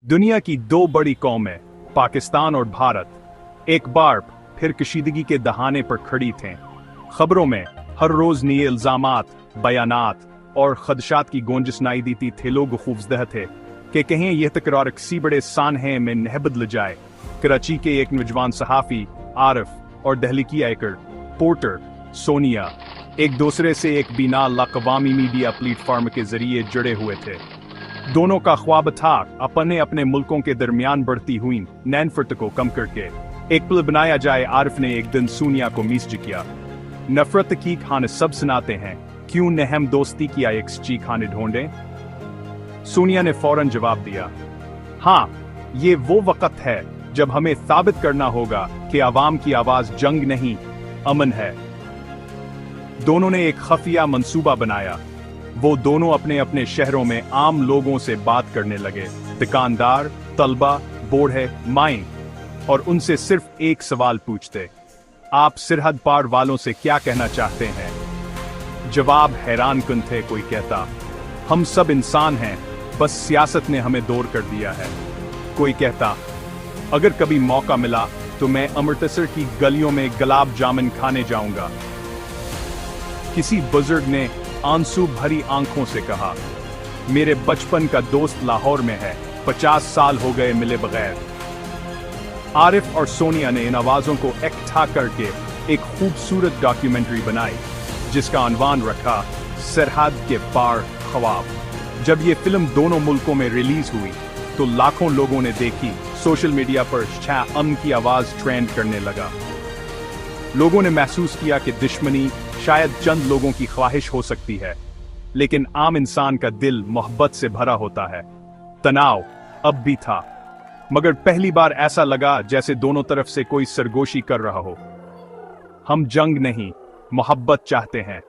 दुनिया की दो बड़ी कौमें पाकिस्तान और भारत एक बार फिर कशीदगी के दहाने पर खड़ी थे। खबरों में हर रोज नए इल्जामात, बयानात और खदशात की गूंज सुनाई देती थे। लोग खौफजदा थे कि कहीं यह तकरार किसी बड़े सानहे में न बदल जाए। कराची के एक नौजवान सहाफी आरिफ और दिल्ली की एकर पोर्टर सोनिया एक दूसरे से एक बिना लाकवामी मीडिया प्लेटफॉर्म के जरिए जुड़े हुए थे। दोनों का ख्वाब था अपने अपने मुल्कों के दरमियान बढ़ती हुई नैनफर्त को कम करके एक पुल बनाया जाए। आरिफ ने एक दिन सोनिया को मैसेज किया, नफरत की खाने सब सुनाते हैं, क्यों न हम दोस्ती की एक ची खाने ढूंढें। सोनिया ने फौरन जवाब दिया, हाँ, ये वो वक्त है जब हमें साबित करना होगा कि आवाम की आवाज जंग नहीं, अमन है। दोनों ने एक खफिया मंसूबा बनाया। वो दोनों अपने अपने शहरों में आम लोगों से बात करने लगे, दुकानदार, तलबा, बूढ़े, माएं, और उनसे सिर्फ एक सवाल पूछते, आप सरहद पार वालों से क्या कहना चाहते हैं। जवाब हैरान कुन थे। कोई कहता, हम सब इंसान हैं, बस सियासत ने हमें दूर कर दिया है। कोई कहता, अगर कभी मौका मिला तो मैं अमृतसर की गलियों में गुलाब जामुन खाने जाऊंगा। किसी बुजुर्ग ने आंसू भरी आंखों से कहा, मेरे बचपन का दोस्त लाहौर में है, 50 साल हो गए मिले बगैर। आरिफ और सोनिया ने इन आवाजों को इकट्ठा करके एक खूबसूरत डॉक्यूमेंट्री बनाई जिसका अनवान रखा सरहद के पार ख्वाब। जब ये फिल्म दोनों मुल्कों में रिलीज हुई तो लाखों लोगों ने देखी। सोशल मीडिया पर अमन की आवाज ट्रेंड करने लगा। लोगों ने महसूस किया कि दुश्मनी शायद चंद लोगों की ख्वाहिश हो सकती है, लेकिन आम इंसान का दिल मोहब्बत से भरा होता है। तनाव अब भी था, मगर पहली बार ऐसा लगा जैसे दोनों तरफ से कोई सरगोशी कर रहा हो। हम जंग नहीं, मोहब्बत चाहते हैं।